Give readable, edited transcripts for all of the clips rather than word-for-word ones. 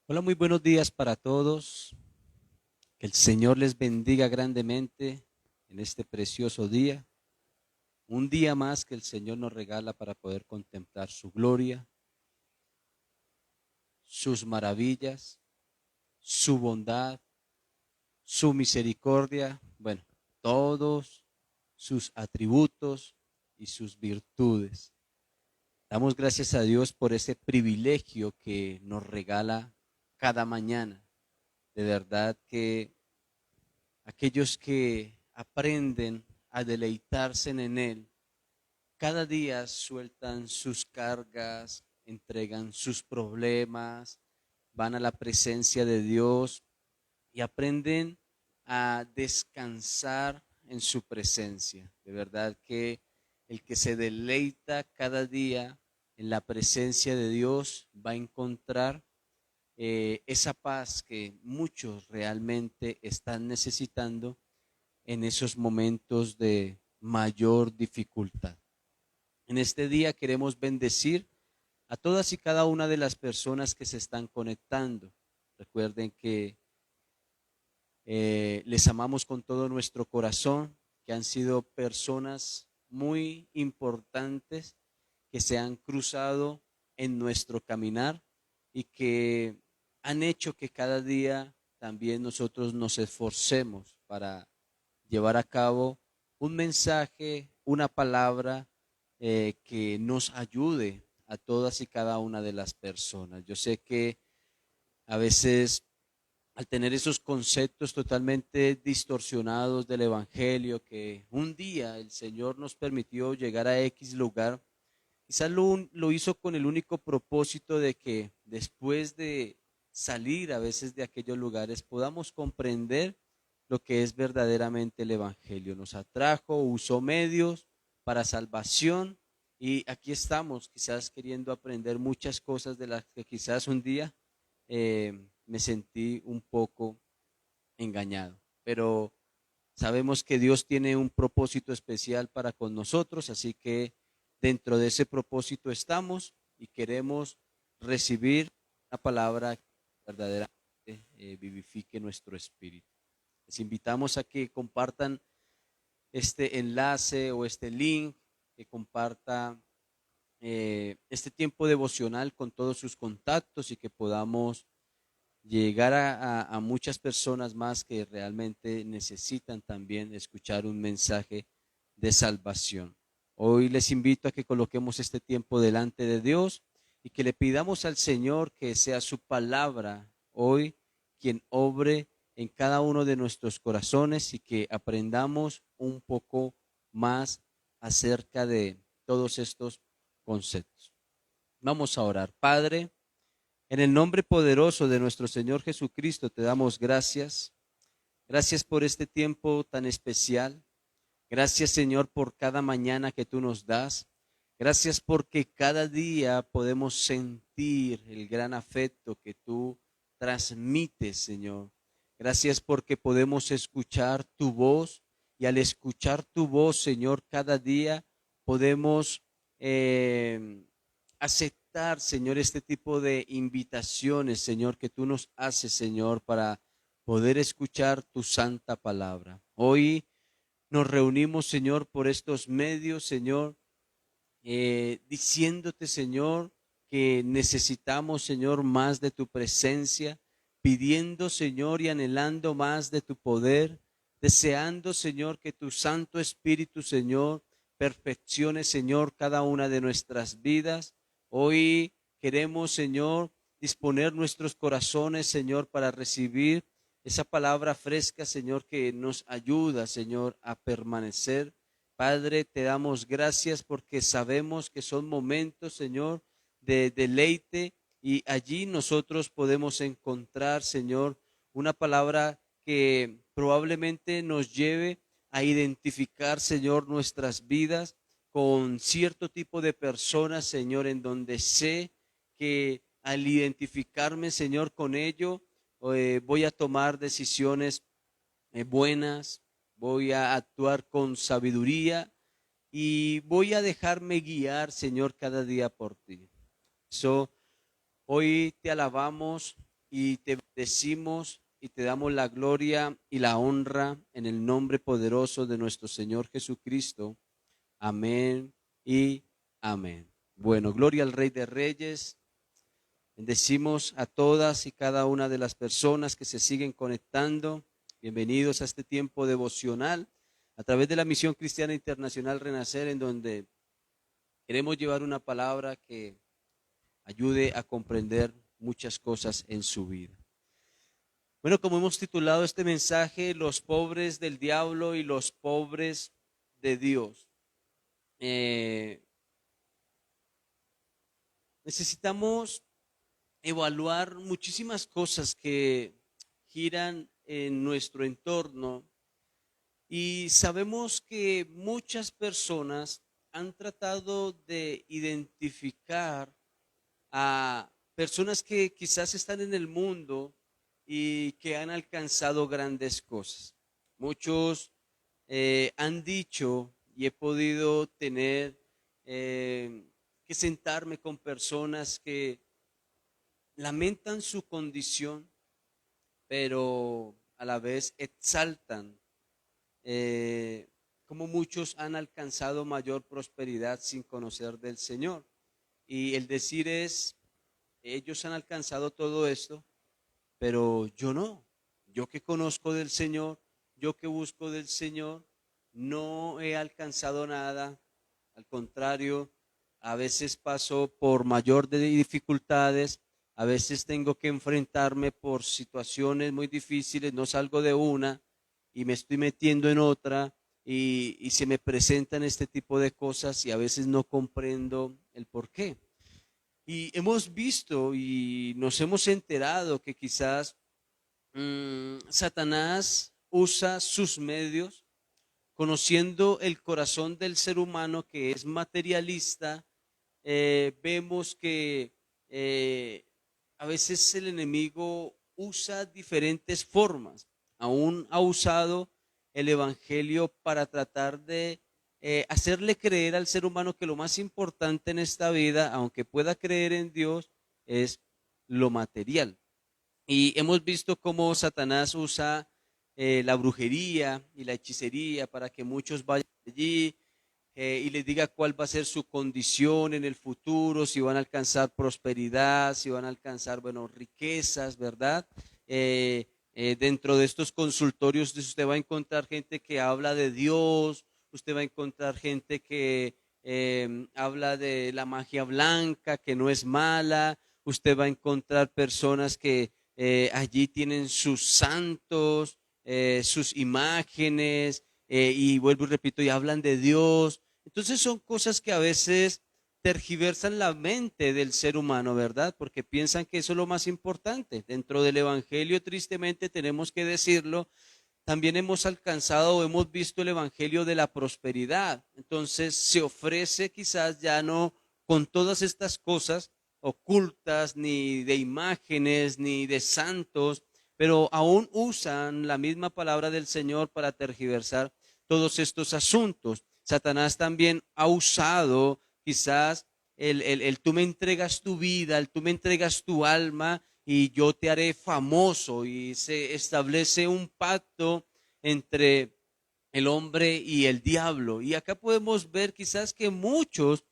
Hola, muy buenos días para todos. Que el Señor les bendiga grandemente en este precioso día. Un día más que el Señor nos regala para poder contemplar su gloria, sus maravillas, su bondad, su misericordia, bueno, todos sus atributos y sus virtudes. Damos gracias a Dios por ese privilegio que nos regala cada mañana. De verdad que aquellos que aprenden a deleitarse en Él, cada día sueltan sus cargas, entregan sus problemas, van a la presencia de Dios y aprenden a descansar en su presencia. De verdad que el que se deleita cada día en la presencia de Dios va a encontrar esa paz que muchos realmente están necesitando en esos momentos de mayor dificultad. En este día queremos bendecir a todas y cada una de las personas que se están conectando. Recuerden que les amamos con todo nuestro corazón, que han sido personas muy importantes que se han cruzado en nuestro caminar y que han hecho que cada día también nosotros nos esforcemos para llevar a cabo un mensaje, una palabra que nos ayude a todas y cada una de las personas. Yo sé que a veces al tener esos conceptos totalmente distorsionados del Evangelio, que un día el Señor nos permitió llegar a X lugar, quizás lo hizo con el único propósito de que después de salir a veces de aquellos lugares podamos comprender lo que es verdaderamente el Evangelio. Nos atrajo, usó medios para salvación y aquí estamos quizás queriendo aprender muchas cosas de las que quizás un día me sentí un poco engañado. Pero sabemos que Dios tiene un propósito especial para con nosotros, así que dentro de ese propósito estamos y queremos recibir la palabra que verdaderamente vivifique nuestro espíritu. Les invitamos a que compartan este enlace o este link, que comparta este tiempo devocional con todos sus contactos y que podamos llegar a muchas personas más que realmente necesitan también escuchar un mensaje de salvación. Hoy les invito a que coloquemos este tiempo delante de Dios y que le pidamos al Señor que sea su palabra hoy quien obre en cada uno de nuestros corazones y que aprendamos un poco más acerca de todos estos conceptos. Vamos a orar. Padre, en el nombre poderoso de nuestro Señor Jesucristo te damos gracias. Gracias por este tiempo tan especial. Gracias, Señor, por cada mañana que tú nos das. Gracias porque cada día podemos sentir el gran afecto que tú transmites, Señor. Gracias porque podemos escuchar tu voz y al escuchar tu voz, Señor, cada día podemos eh, aceptar, Señor, este tipo de invitaciones, Señor, que tú nos haces, Señor, para poder escuchar tu santa palabra. Hoy nos reunimos, Señor, por estos medios, Señor, diciéndote, Señor, que necesitamos, Señor, más de tu presencia, pidiendo, Señor, y anhelando más de tu poder, deseando, Señor, que tu Santo Espíritu, Señor, perfeccione, Señor, cada una de nuestras vidas. Hoy queremos, Señor, disponer nuestros corazones, Señor, para recibir esa palabra fresca, Señor, que nos ayuda, Señor, a permanecer. Padre, te damos gracias porque sabemos que son momentos, Señor, de deleite y allí nosotros podemos encontrar, Señor, una palabra que probablemente nos lleve a identificar, Señor, nuestras vidas con cierto tipo de personas, Señor, en donde sé que al identificarme, Señor, con ello, voy a tomar decisiones buenas, voy a actuar con sabiduría y voy a dejarme guiar, Señor, cada día por ti. So, hoy te alabamos y te bendecimos y te damos la gloria y la honra en el nombre poderoso de nuestro Señor Jesucristo. Amén y amén. Bueno, gloria al Rey de Reyes. Bendecimos a todas y cada una de las personas que se siguen conectando. Bienvenidos a este tiempo devocional a través de la Misión Cristiana Internacional Renacer, en donde queremos llevar una palabra que ayude a comprender muchas cosas en su vida. Bueno, como hemos titulado este mensaje, los pobres del diablo y los pobres de Dios. Necesitamos evaluar muchísimas cosas que giran en nuestro entorno y sabemos que muchas personas han tratado de identificar a personas que quizás están en el mundo y que han alcanzado grandes cosas. Muchos han dicho, y he podido tener que sentarme con personas que lamentan su condición, pero a la vez exaltan como muchos han alcanzado mayor prosperidad sin conocer del Señor. Y el decir es, ellos han alcanzado todo esto, pero yo no. Yo que conozco del Señor, yo que busco del Señor, no he alcanzado nada. Al contrario, a veces paso por mayor de dificultades, a veces tengo que enfrentarme por situaciones muy difíciles, no salgo de una y me estoy metiendo en otra y se me presentan este tipo de cosas y a veces no comprendo el por qué. Y hemos visto y nos hemos enterado que quizás Satanás usa sus medios, conociendo el corazón del ser humano que es materialista. Vemos que a veces el enemigo usa diferentes formas. Aún ha usado el evangelio para tratar de hacerle creer al ser humano que lo más importante en esta vida, aunque pueda creer en Dios, es lo material. Y hemos visto cómo Satanás usa la brujería y la hechicería para que muchos vayan allí y les diga cuál va a ser su condición en el futuro, si van a alcanzar prosperidad, si van a alcanzar, bueno, riquezas, ¿verdad? Dentro de estos consultorios usted va a encontrar gente que habla de Dios, usted va a encontrar gente que habla de la magia blanca, que no es mala, usted va a encontrar personas que allí tienen sus santos, sus imágenes, y vuelvo y repito, y hablan de Dios. Entonces son cosas que a veces tergiversan la mente del ser humano, ¿verdad? Porque piensan que eso es lo más importante. Dentro del evangelio, tristemente, tenemos que decirlo, también hemos alcanzado o hemos visto el evangelio de la prosperidad. Entonces se ofrece quizás ya no con todas estas cosas ocultas, ni de imágenes, ni de santos, pero aún usan la misma palabra del Señor para tergiversar todos estos asuntos. Satanás también ha usado quizás el tú me entregas tu vida, el tú me entregas tu alma y yo te haré famoso, y se establece un pacto entre el hombre y el diablo. Y acá podemos ver quizás que muchos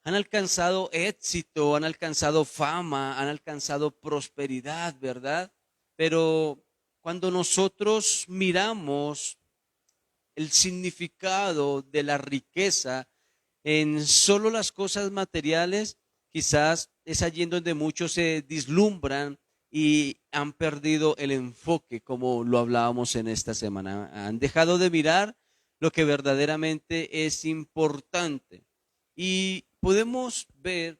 han alcanzado éxito, han alcanzado fama, han alcanzado prosperidad, ¿verdad? Pero cuando nosotros miramos el significado de la riqueza en solo las cosas materiales, quizás es allí en donde muchos se vislumbran y han perdido el enfoque, como lo hablábamos en esta semana. Han dejado de mirar lo que verdaderamente es importante. Y podemos ver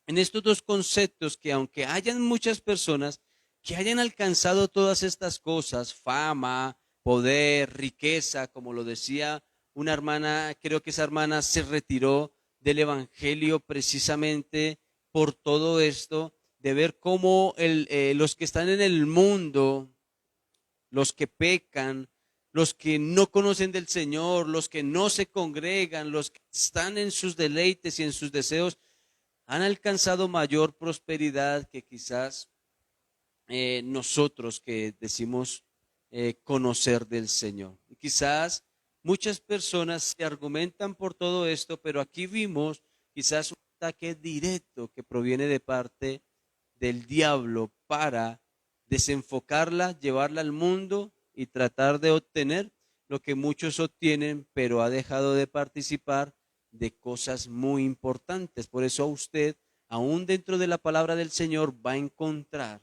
en estos dos conceptos que aunque hayan muchas personas que hayan alcanzado todas estas cosas, fama, poder, riqueza, como lo decía una hermana, creo que esa hermana se retiró del evangelio precisamente por todo esto, de ver cómo los que están en el mundo, los que pecan, los que no conocen del Señor, los que no se congregan, los que están en sus deleites y en sus deseos, han alcanzado mayor prosperidad que quizás nosotros que decimos conocer del Señor. Y quizás muchas personas se argumentan por todo esto, pero aquí vimos quizás un ataque directo que proviene de parte del diablo para desenfocarla, llevarla al mundo y tratar de obtener lo que muchos obtienen, pero ha dejado de participar de cosas muy importantes. Por eso a usted, aún dentro de la palabra del Señor, va a encontrar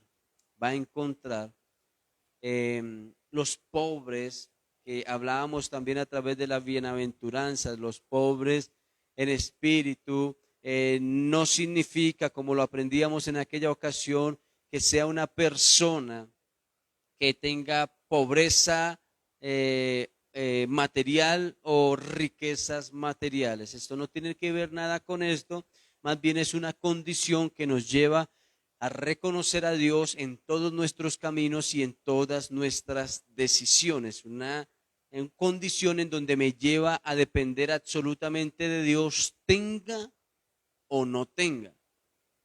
los pobres, que hablábamos también a través de las bienaventuranzas, los pobres en espíritu, no significa, como lo aprendíamos en aquella ocasión, que sea una persona que tenga pobreza material o riquezas materiales. Esto no tiene que ver nada con esto, más bien es una condición que nos lleva a reconocer a Dios en todos nuestros caminos y en todas nuestras decisiones. Una condición en donde me lleva a depender absolutamente de Dios, tenga o no tenga.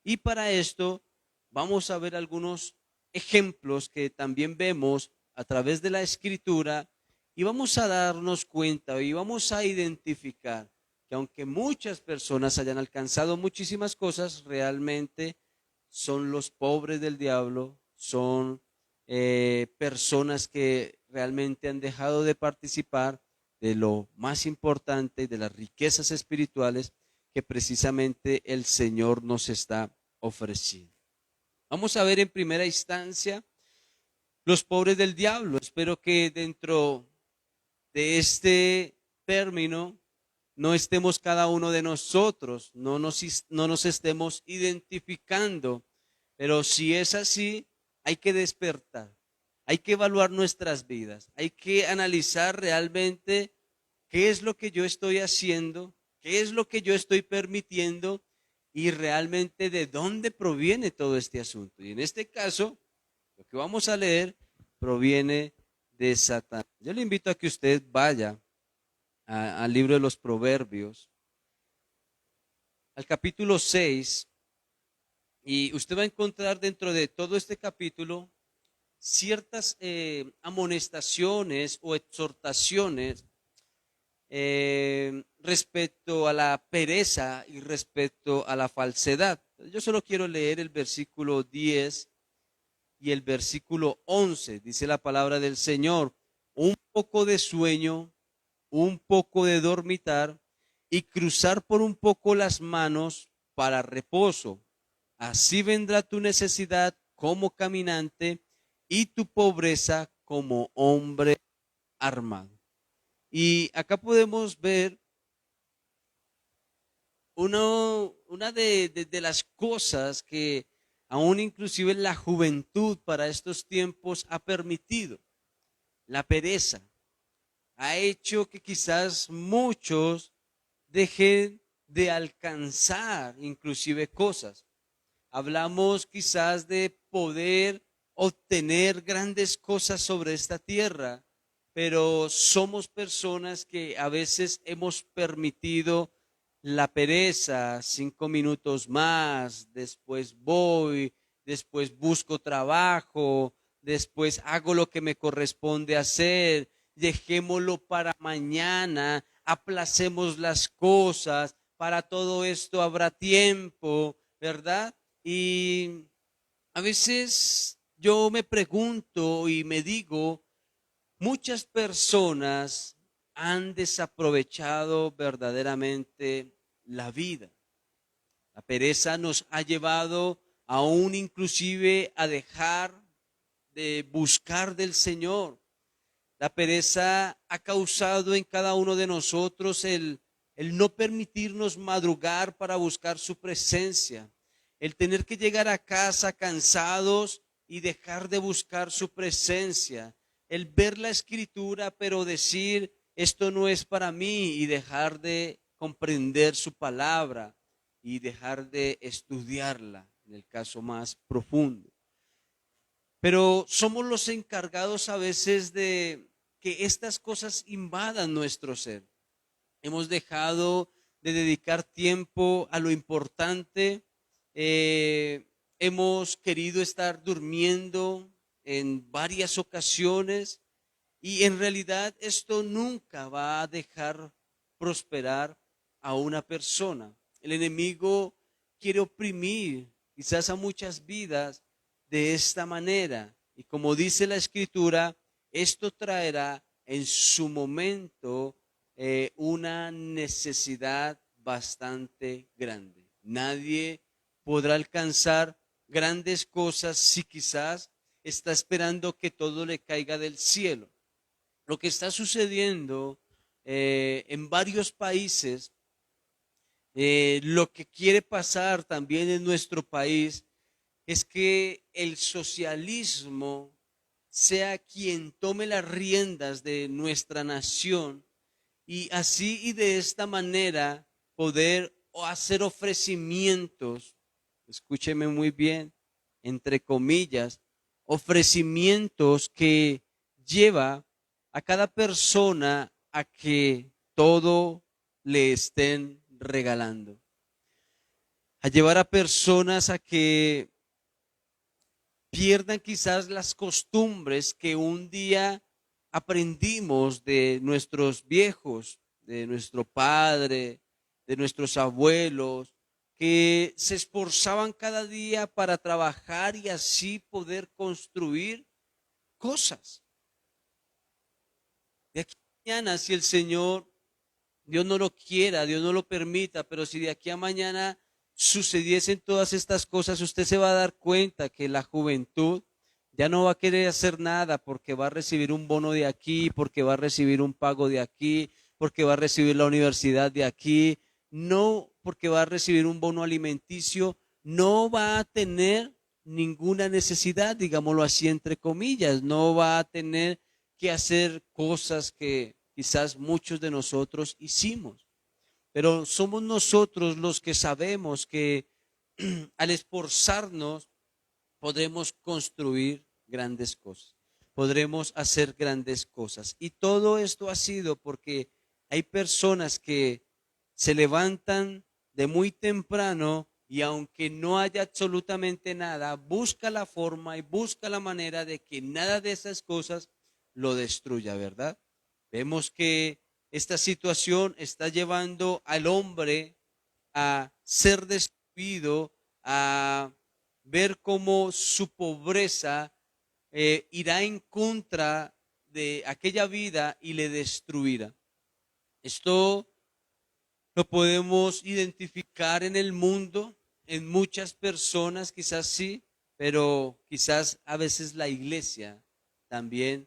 Y para esto vamos a ver algunos ejemplos que también vemos a través de la escritura y vamos a darnos cuenta y vamos a identificar que aunque muchas personas hayan alcanzado muchísimas cosas, realmente son los pobres del diablo, son personas que realmente han dejado de participar de lo más importante, de las riquezas espirituales que precisamente el Señor nos está ofreciendo. Vamos a ver en primera instancia los pobres del diablo. Espero que dentro de este término no estemos cada uno de nosotros, no nos estemos identificando, pero si es así, hay que despertar, hay que evaluar nuestras vidas, hay que analizar realmente qué es lo que yo estoy haciendo, qué es lo que yo estoy permitiendo y realmente de dónde proviene todo este asunto. Y en este caso, lo que vamos a leer proviene de Satanás. Yo le invito a que usted vaya al libro de los Proverbios, al capítulo 6, y usted va a encontrar dentro de todo este capítulo ciertas amonestaciones o exhortaciones respecto a la pereza y respecto a la falsedad. Yo solo quiero leer el versículo 10 y el versículo 11. Dice la palabra del Señor: un poco de sueño, un poco de dormitar y cruzar por un poco las manos para reposo. Así vendrá tu necesidad como caminante y tu pobreza como hombre armado. Y acá podemos ver una de las cosas que aún inclusive la juventud para estos tiempos ha permitido. La pereza ha hecho que quizás muchos dejen de alcanzar inclusive cosas. Hablamos quizás de poder obtener grandes cosas sobre esta tierra, pero somos personas que a veces hemos permitido la pereza, 5 minutos más, después voy, después busco trabajo, después hago lo que me corresponde hacer, dejémoslo para mañana, aplacemos las cosas, para todo esto habrá tiempo, ¿verdad? Y a veces yo me pregunto y me digo, muchas personas han desaprovechado verdaderamente la vida. La pereza nos ha llevado aún inclusive a dejar de buscar del Señor. La pereza ha causado en cada uno de nosotros el no permitirnos madrugar para buscar su presencia, el tener que llegar a casa cansados y dejar de buscar su presencia, el ver la escritura pero decir esto no es para mí y dejar de comprender su palabra y dejar de estudiarla en el caso más profundo. Pero somos los encargados a veces de que estas cosas invadan nuestro ser. Hemos dejado de dedicar tiempo a lo importante. hemos querido estar durmiendo en varias ocasiones y en realidad esto nunca va a dejar prosperar a una persona. El enemigo quiere oprimir quizás a muchas vidas de esta manera. Y como dice la escritura, esto traerá en su momento una necesidad bastante grande. Nadie podrá alcanzar grandes cosas si quizás está esperando que todo le caiga del cielo. Lo que está sucediendo en varios países, lo que quiere pasar también en nuestro país, es que el socialismo sea quien tome las riendas de nuestra nación y así y de esta manera poder hacer ofrecimientos, escúcheme muy bien, entre comillas, ofrecimientos que lleva a cada persona a que todo le estén regalando, a llevar a personas a que pierdan quizás las costumbres que un día aprendimos de nuestros viejos, de nuestro padre, de nuestros abuelos, que se esforzaban cada día para trabajar y así poder construir cosas. De aquí a mañana, si el Señor, Dios no lo quiera, Dios no lo permita, pero si de aquí a mañana sucediesen todas estas cosas, usted se va a dar cuenta que la juventud ya no va a querer hacer nada porque va a recibir un bono de aquí, porque va a recibir un pago de aquí, porque va a recibir la universidad de aquí, no porque va a recibir un bono alimenticio, no va a tener ninguna necesidad, digámoslo así entre comillas, no va a tener que hacer cosas que quizás muchos de nosotros hicimos. Pero somos nosotros los que sabemos que al esforzarnos podremos construir grandes cosas, podremos hacer grandes cosas. Y todo esto ha sido porque hay personas que se levantan de muy temprano y aunque no haya absolutamente nada, busca la forma y busca la manera de que nada de esas cosas lo destruya, ¿verdad? Vemos que esta situación está llevando al hombre a ser destruido, a ver cómo su pobreza irá en contra de aquella vida y le destruirá. Esto lo podemos identificar en el mundo, en muchas personas, quizás sí, pero quizás a veces la iglesia también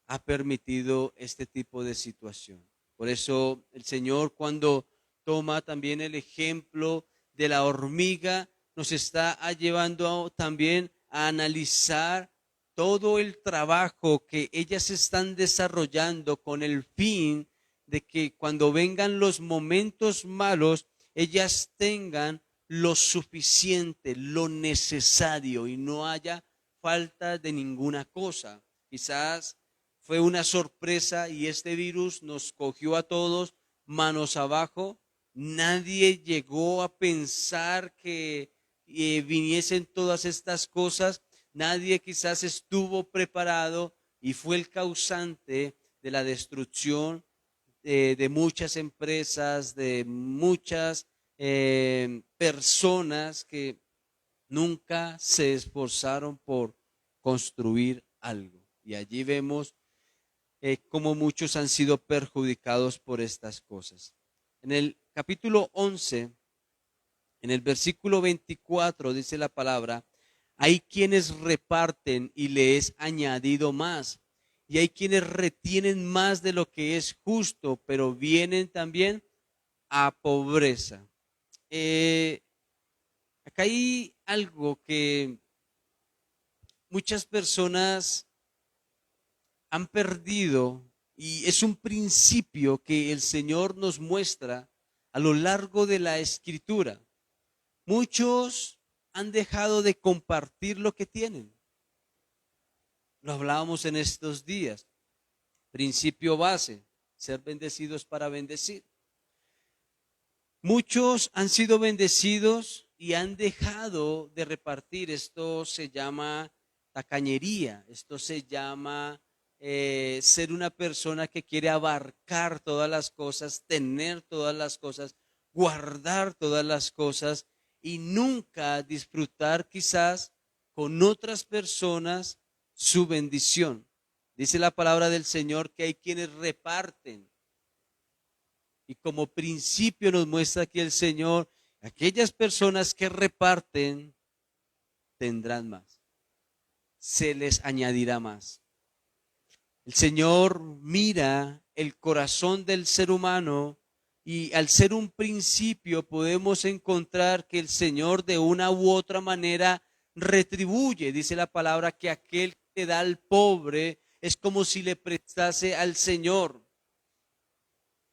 ha permitido este tipo de situación. Por eso el Señor, cuando toma también el ejemplo de la hormiga, nos está llevando también a analizar todo el trabajo que ellas están desarrollando con el fin de que cuando vengan los momentos malos, ellas tengan lo suficiente, lo necesario y no haya falta de ninguna cosa. Quizás fue una sorpresa y este virus nos cogió a todos manos abajo. Nadie llegó a pensar que viniesen todas estas cosas. Nadie quizás estuvo preparado y fue el causante de la destrucción de muchas empresas, de muchas personas que nunca se esforzaron por construir algo. Y allí vemos cómo muchos han sido perjudicados por estas cosas. En el capítulo 11, en el versículo 24 dice la palabra, hay quienes reparten y le es añadido más. Y hay quienes retienen más de lo que es justo, pero vienen también a pobreza. Eh, Acá hay algo que muchas personas han perdido y es un principio que el Señor nos muestra a lo largo de la escritura. Muchos han dejado de compartir lo que tienen. Lo hablábamos en estos días. Principio base, ser bendecidos para bendecir. Muchos han sido bendecidos y han dejado de repartir. Esto se llama tacañería, esto se llama ser una persona que quiere abarcar todas las cosas, tener todas las cosas, guardar todas las cosas y nunca disfrutar quizás con otras personas su bendición. Dice la palabra del Señor que hay quienes reparten. Y como principio nos muestra aquí el Señor, aquellas personas que reparten tendrán más. Se les añadirá más. El Señor mira el corazón del ser humano y al ser un principio podemos encontrar que el Señor de una u otra manera retribuye. Dice la palabra que aquel que le da al pobre es como si le prestase al Señor.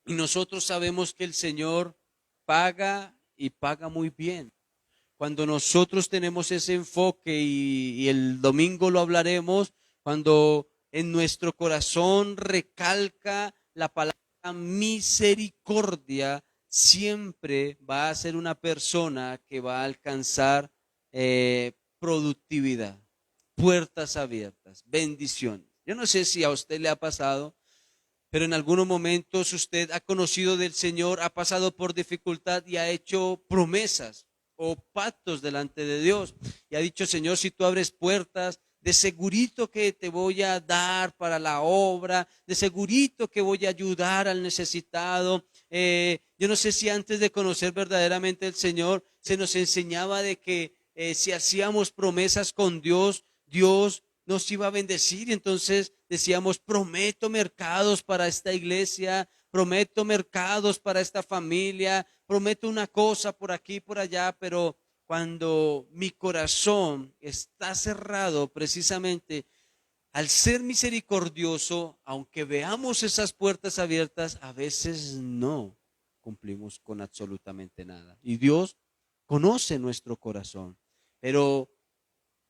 Y nosotros sabemos que el Señor paga y paga muy bien. Cuando nosotros tenemos ese enfoque y el domingo lo hablaremos, cuando en nuestro corazón recalca la palabra misericordia, siempre va a ser una persona que va a alcanzar productividad, puertas abiertas, bendiciones. Yo no sé si a usted le ha pasado, pero en algunos momentos usted ha conocido del Señor, ha pasado por dificultad y ha hecho promesas o pactos delante de Dios. Y ha dicho, Señor, si tú abres puertas, de segurito que te voy a dar para la obra, de segurito que voy a ayudar al necesitado. Yo no sé si antes de conocer verdaderamente el Señor, se nos enseñaba de que si hacíamos promesas con Dios, Dios nos iba a bendecir. Y entonces decíamos, prometo mercados para esta iglesia, prometo mercados para esta familia, prometo una cosa por aquí, por allá, pero cuando mi corazón está cerrado precisamente al ser misericordioso, aunque veamos esas puertas abiertas, a veces no cumplimos con absolutamente nada. Y Dios conoce nuestro corazón, pero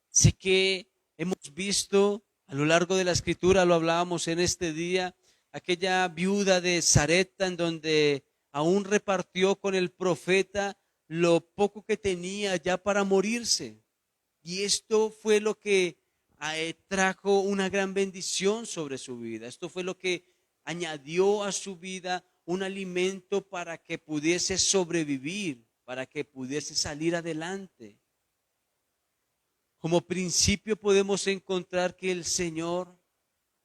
sé que hemos visto a lo largo de la escritura, lo hablábamos en este día, aquella viuda de Sarepta en donde aún repartió con el profeta lo poco que tenía ya para morirse. Y esto fue lo que trajo una gran bendición sobre su vida. Esto fue lo que añadió a su vida un alimento para que pudiese sobrevivir, para que pudiese salir adelante. Como principio podemos encontrar que el Señor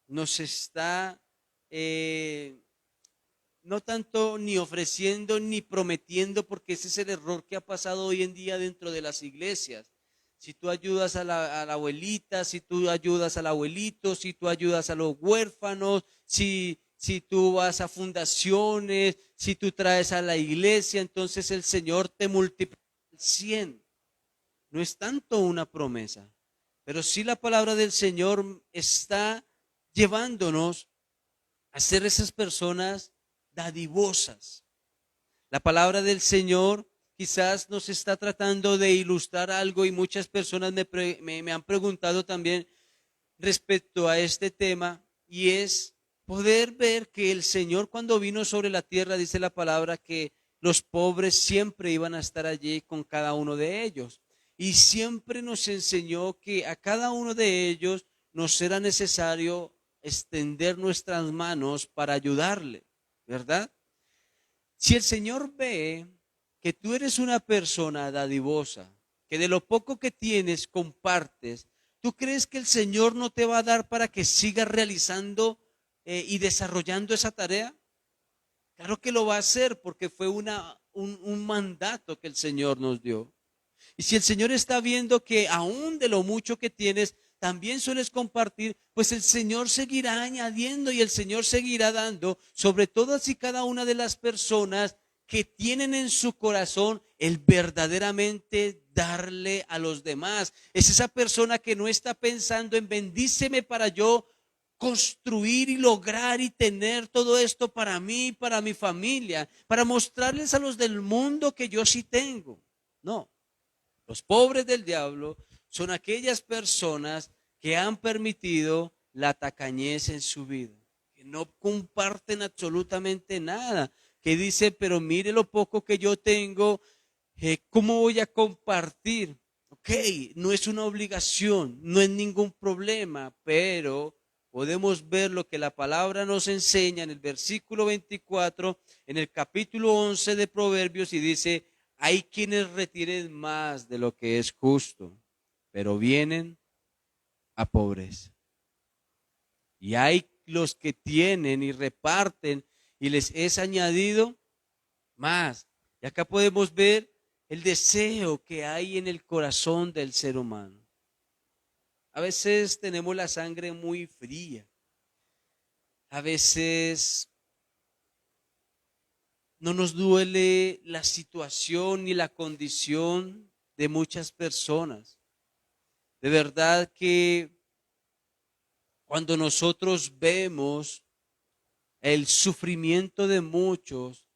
nos está no tanto ni ofreciendo ni prometiendo, porque ese es el error que ha pasado hoy en día dentro de las iglesias. Si tú ayudas a la abuelita, si tú ayudas al abuelito, si tú ayudas a los huérfanos, si tú vas a fundaciones, si tú traes a la iglesia, entonces el Señor te multiplica al 100. No es tanto una promesa, pero sí la palabra del Señor está llevándonos a ser esas personas dadivosas. La palabra del Señor quizás nos está tratando de ilustrar algo y muchas personas me han preguntado también respecto a este tema, y es poder ver que el Señor cuando vino sobre la tierra, dice la palabra, que los pobres siempre iban a estar allí con cada uno de ellos. Y siempre nos enseñó que a cada uno de ellos nos era necesario extender nuestras manos para ayudarle, ¿verdad? Si el Señor ve que tú eres una persona dadivosa, que de lo poco que tienes compartes, ¿tú crees que el Señor no te va a dar para que sigas realizando y desarrollando esa tarea? Claro que lo va a hacer porque fue un mandato que el Señor nos dio. Y si el Señor está viendo que aún de lo mucho que tienes, también sueles compartir, pues el Señor seguirá añadiendo y el Señor seguirá dando sobre todas y cada una de las personas que tienen en su corazón el verdaderamente darle a los demás. Es esa persona que no está pensando en bendíceme para yo construir y lograr y tener todo esto para mí, para mi familia, para mostrarles a los del mundo que yo sí tengo. No. Los pobres del diablo son aquellas personas que han permitido la tacañez en su vida, que no comparten absolutamente nada, que dicen, pero mire lo poco que yo tengo, ¿Cómo voy a compartir? Ok, no es una obligación, no es ningún problema, pero podemos ver lo que la palabra nos enseña en el versículo 24, en el capítulo 11 de Proverbios, y dice, hay quienes retienen más de lo que es justo, pero vienen a pobreza. Y hay los que tienen y reparten y les es añadido más. Y acá podemos ver el deseo que hay en el corazón del ser humano. A veces tenemos la sangre muy fría. A veces no nos duele la situación ni la condición de muchas personas. De verdad que cuando nosotros vemos el sufrimiento de muchos,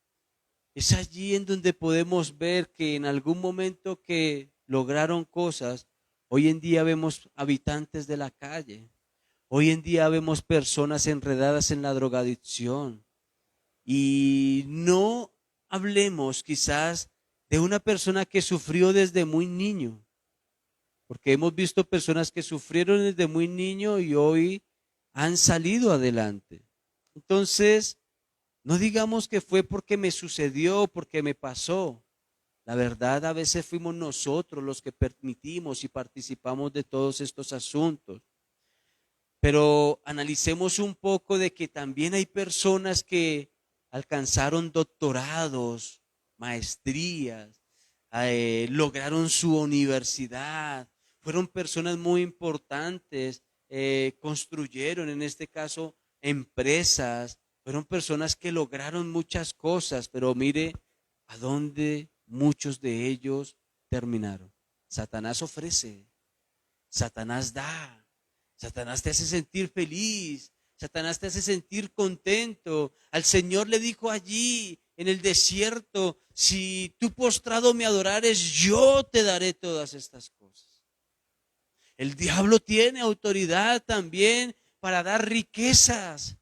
es allí en donde podemos ver que en algún momento que lograron cosas, hoy en día vemos habitantes de la calle, hoy en día vemos personas enredadas en la drogadicción. Y no hablemos quizás de una persona que sufrió desde muy niño, porque hemos visto personas que sufrieron desde muy niño y hoy han salido adelante. Entonces, no digamos que fue porque me sucedió, porque me pasó. La verdad, a veces fuimos nosotros los que permitimos y participamos de todos estos asuntos. Pero analicemos un poco de que también hay personas que alcanzaron doctorados, maestrías, lograron su universidad, fueron personas muy importantes, construyeron en este caso empresas, fueron personas que lograron muchas cosas, pero mire a dónde muchos de ellos terminaron. Satanás ofrece, Satanás da. Satanás te hace sentir feliz, Satanás te hace sentir contento. Al Señor le dijo allí en el desierto, si tú postrado me adorares, yo te daré todas estas cosas. El diablo tiene autoridad también para dar riquezas,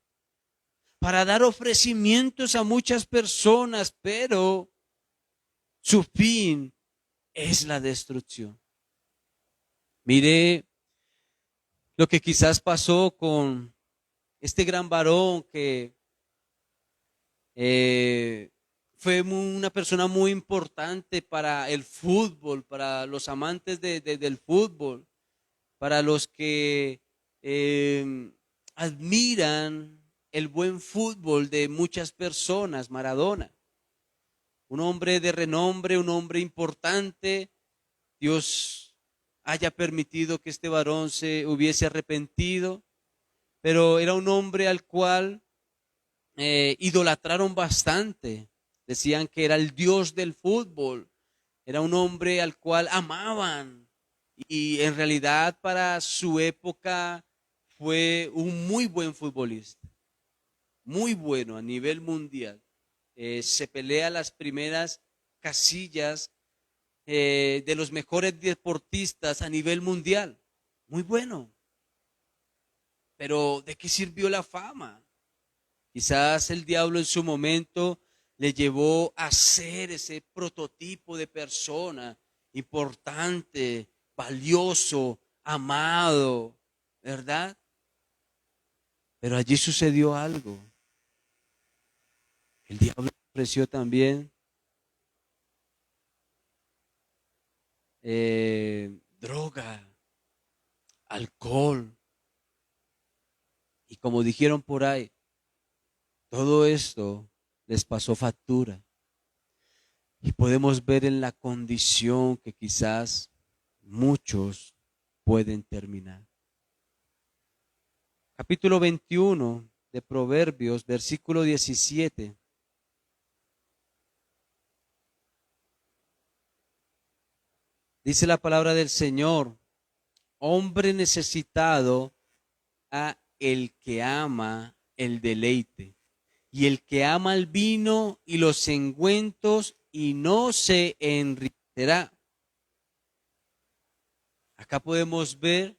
para dar ofrecimientos a muchas personas, pero su fin es la destrucción. Mire lo que quizás pasó con este gran varón que fue una persona muy importante para el fútbol, para los amantes del fútbol, para los que admiran el buen fútbol de muchas personas, Maradona. Un hombre de renombre, un hombre importante. Dios haya permitido que este varón se hubiese arrepentido, pero era un hombre al cual idolatraron bastante. Decían que era el dios del fútbol. Era un hombre al cual amaban. Y en realidad para su época fue un muy buen futbolista. Muy bueno a nivel mundial. Se pelea las primeras casillas de los mejores deportistas a nivel mundial. Muy bueno. Pero ¿de qué sirvió la fama? Quizás el diablo en su momento le llevó a ser ese prototipo de persona importante, valioso, amado, ¿verdad? Pero allí sucedió algo. El diablo ofreció también droga, alcohol. Y como dijeron por ahí, todo esto les pasó factura. Y podemos ver en la condición que quizás muchos pueden terminar. Capítulo 21 de Proverbios, versículo 17. Dice la palabra del Señor, hombre necesitado a el que ama el deleite, y el que ama el vino y los ungüentos y no se enriquecerá. Acá podemos ver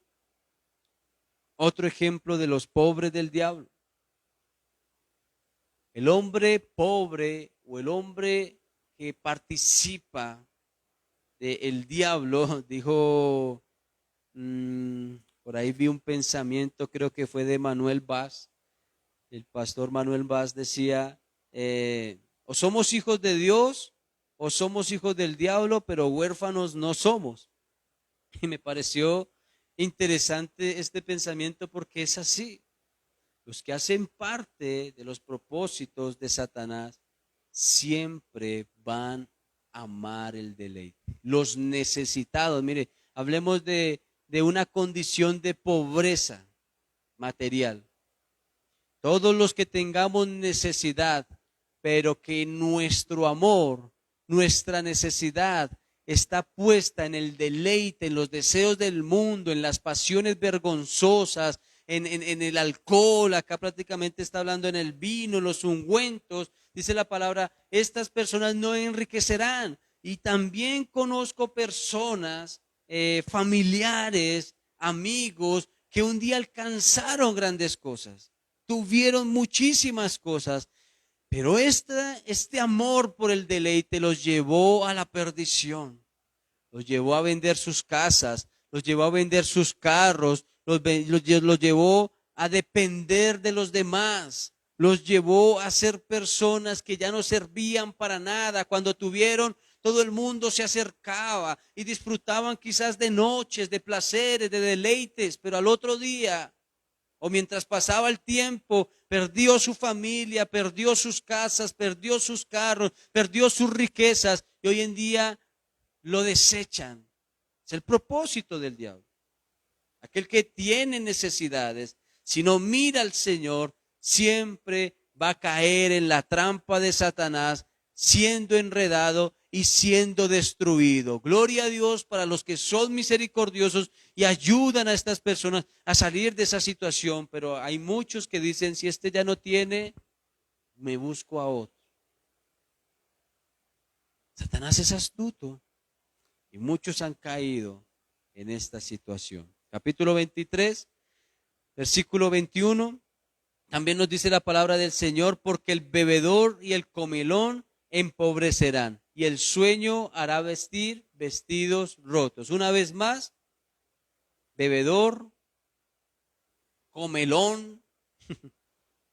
otro ejemplo de los pobres del diablo. El hombre pobre o el hombre que participa el diablo, dijo, por ahí vi un pensamiento, creo que fue de Manuel Vaz, el pastor Manuel Vaz decía, o somos hijos de Dios o somos hijos del diablo, pero huérfanos no somos. Y me pareció interesante este pensamiento porque es así. Los que hacen parte de los propósitos de Satanás siempre van a amar el deleite. Los necesitados, mire, hablemos de una condición de pobreza material. Todos los que tengamos necesidad, pero que nuestro amor, nuestra necesidad está puesta en el deleite, en los deseos del mundo, en las pasiones vergonzosas, en el alcohol, acá prácticamente está hablando en el vino, los ungüentos, dice la palabra, estas personas no enriquecerán. Y también conozco personas, familiares, amigos, que un día alcanzaron grandes cosas, tuvieron muchísimas cosas, pero este amor por el deleite los llevó a la perdición. Los llevó a vender sus casas, los llevó a vender sus carros, los llevó a depender de los demás, los llevó a ser personas que ya no servían para nada. Cuando tuvieron, todo el mundo se acercaba y disfrutaban quizás de noches, de placeres, de deleites, pero al otro día o mientras pasaba el tiempo, perdió su familia, perdió sus casas, perdió sus carros, perdió sus riquezas y hoy en día lo desechan. Es el propósito del diablo. Aquel que tiene necesidades, si no mira al Señor, siempre va a caer en la trampa de Satanás, siendo enredado y siendo destruido. Gloria a Dios para los que son misericordiosos y ayudan a estas personas a salir de esa situación. Pero hay muchos que dicen, si este ya no tiene, me busco a otro. Satanás es astuto y muchos han caído en esta situación. Capítulo 23, versículo 21. También nos dice la palabra del Señor, porque el bebedor y el comilón empobrecerán, y el sueño hará vestir vestidos rotos. Una vez más, bebedor, comelón.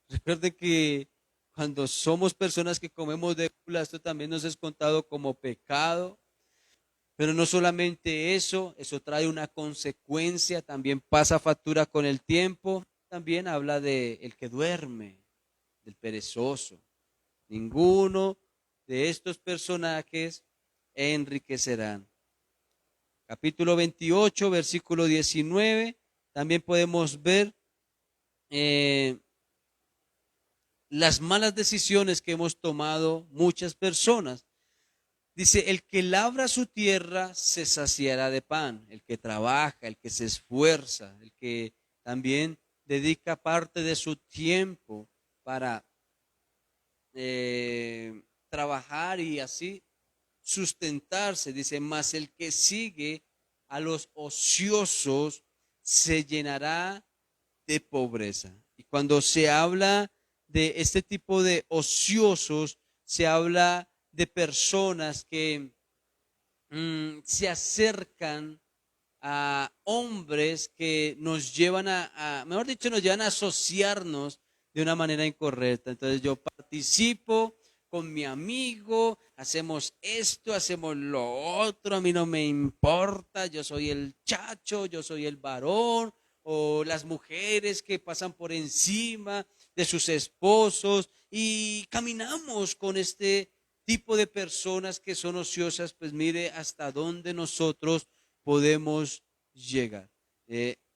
Recuerden que cuando somos personas que comemos de gula, esto también nos es contado como pecado. Pero no solamente eso, eso trae una consecuencia, también pasa factura con el tiempo. También habla de el que duerme, del perezoso. Ninguno de estos personajes enriquecerán. Capítulo 28, versículo 19, también podemos ver las malas decisiones que hemos tomado muchas personas. Dice, el que labra su tierra se saciará de pan, el que trabaja, el que se esfuerza, el que también dedica parte de su tiempo para trabajar y así sustentarse. Dice, mas el que sigue a los ociosos se llenará de pobreza. Y cuando se habla de este tipo de ociosos, se habla de personas que se acercan a hombres que nos llevan mejor dicho, nos llevan a asociarnos de una manera incorrecta. Entonces yo participo con mi amigo, hacemos esto, hacemos lo otro, a mí no me importa, yo soy el chacho, yo soy el varón, o las mujeres que pasan por encima de sus esposos y caminamos con este tipo de personas que son ociosas. Pues mire hasta dónde nosotros podemos llegar.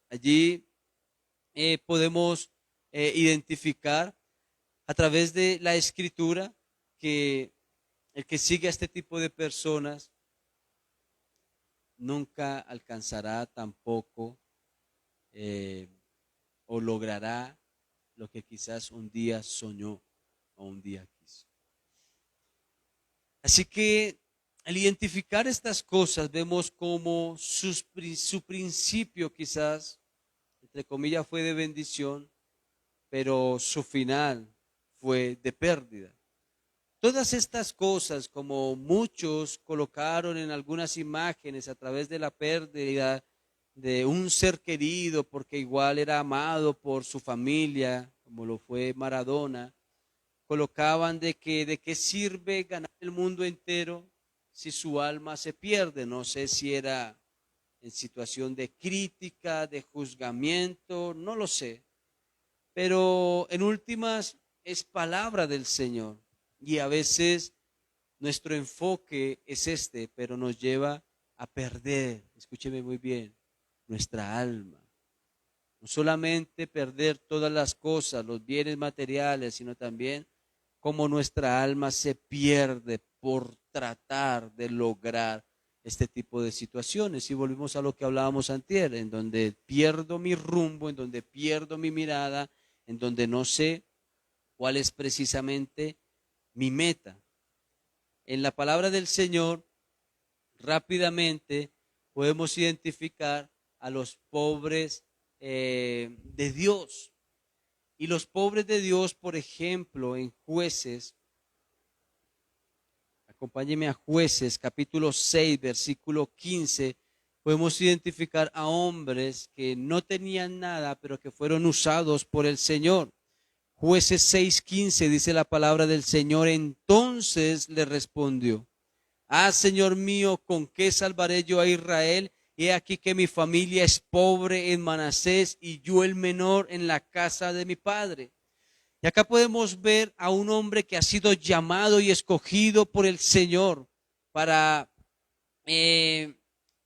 Allí podemos identificar a través de la escritura que el que sigue a este tipo de personas nunca alcanzará tampoco o logrará lo que quizás un día soñó o un día quiso. Así que al identificar estas cosas vemos como su principio quizás, entre comillas, fue de bendición, pero su final fue de pérdida. Todas estas cosas, como muchos colocaron en algunas imágenes a través de la pérdida de un ser querido, porque igual era amado por su familia, como lo fue Maradona, colocaban de qué sirve ganar el mundo entero si su alma se pierde. No sé si era en situación de crítica, de juzgamiento, no lo sé. Pero en últimas es palabra del Señor. Y a veces nuestro enfoque es este, pero nos lleva a perder, escúcheme muy bien, nuestra alma. No solamente perder todas las cosas, los bienes materiales, sino también cómo nuestra alma se pierde por tratar de lograr este tipo de situaciones. Y volvimos a lo que hablábamos antier, en donde pierdo mi rumbo, en donde pierdo mi mirada, en donde no sé cuál es precisamente mi meta. En la palabra del Señor, rápidamente podemos identificar a los pobres de Dios. Y los pobres de Dios, por ejemplo, en Jueces, acompáñeme a Jueces, capítulo 6, versículo 15, podemos identificar a hombres que no tenían nada, pero que fueron usados por el Señor. Jueces 6:15 dice la palabra del Señor, entonces le respondió, ah, Señor mío, ¿con qué salvaré yo a Israel? He aquí que mi familia es pobre en Manasés y yo el menor en la casa de mi padre. Y acá podemos ver a un hombre que ha sido llamado y escogido por el Señor para eh,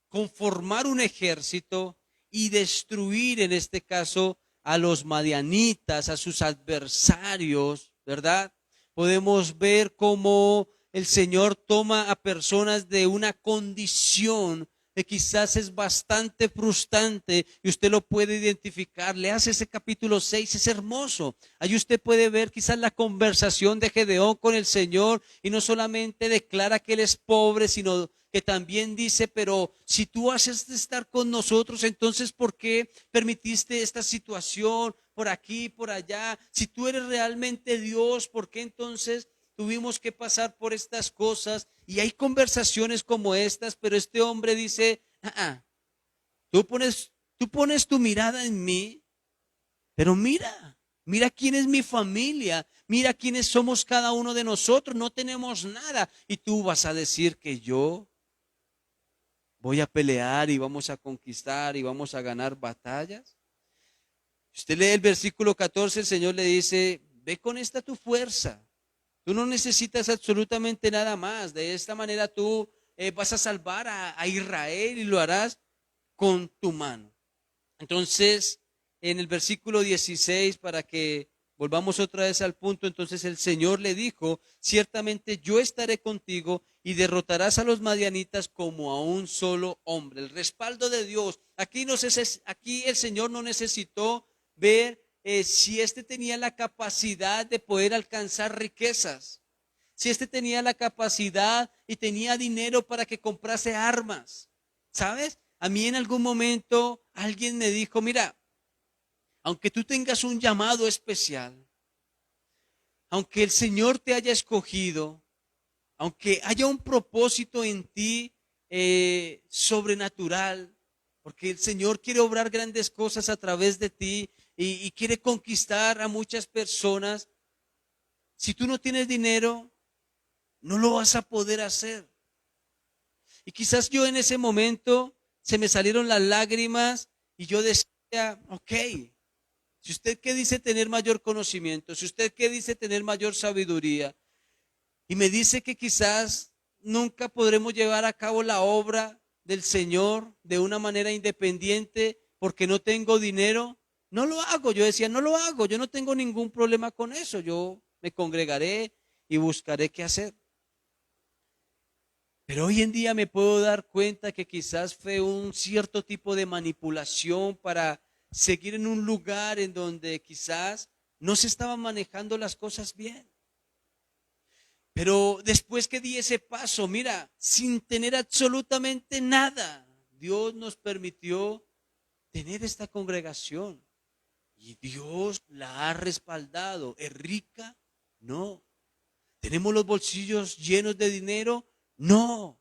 conformar un ejército y destruir en este caso a los madianitas, a sus adversarios, ¿verdad? Podemos ver cómo el Señor toma a personas de una condición que quizás es bastante frustrante y usted lo puede identificar. Le hace ese capítulo 6, es hermoso. Ahí usted puede ver quizás la conversación de Gedeón con el Señor y no solamente declara que él es pobre, sino que también dice, pero si tú haces de estar con nosotros, entonces ¿por qué permitiste esta situación por aquí, por allá? Si tú eres realmente Dios, ¿por qué entonces tuvimos que pasar por estas cosas? Y hay conversaciones como estas, pero este hombre dice, tú pones tu mirada en mí, pero mira quién es mi familia, mira quiénes somos cada uno de nosotros, no tenemos nada. Y tú vas a decir que yo voy a pelear y vamos a conquistar y vamos a ganar batallas. Si usted lee el versículo 14, el Señor le dice, ve con esta tu fuerza. Tú no necesitas absolutamente nada más. De esta manera tú vas a salvar a Israel y lo harás con tu mano. Entonces, en el versículo 16, para que volvamos otra vez al punto, entonces el Señor le dijo, ciertamente yo estaré contigo y derrotarás a los madianitas como a un solo hombre. El respaldo de Dios. Aquí el Señor no necesitó ver si éste tenía la capacidad de poder alcanzar riquezas, si éste tenía la capacidad y tenía dinero para que comprase armas. ¿Sabes? A mí en algún momento alguien me dijo, mira, aunque tú tengas un llamado especial, aunque el Señor te haya escogido, aunque haya un propósito en ti sobrenatural, porque el Señor quiere obrar grandes cosas a través de ti y quiere conquistar a muchas personas, si tú no tienes dinero, no lo vas a poder hacer. Y quizás yo en ese momento se me salieron las lágrimas y yo decía, ok, si usted qué dice tener mayor conocimiento, si usted qué dice tener mayor sabiduría, y me dice que quizás nunca podremos llevar a cabo la obra del Señor de una manera independiente porque no tengo dinero, no lo hago. Yo decía, no lo hago, yo no tengo ningún problema con eso, yo me congregaré y buscaré qué hacer. Pero hoy en día me puedo dar cuenta que quizás fue un cierto tipo de manipulación para seguir en un lugar en donde quizás no se estaban manejando las cosas bien. Pero después que di ese paso, mira, sin tener absolutamente nada, Dios nos permitió tener esta congregación. Y Dios la ha respaldado. ¿Es rica? No. ¿Tenemos los bolsillos llenos de dinero? No.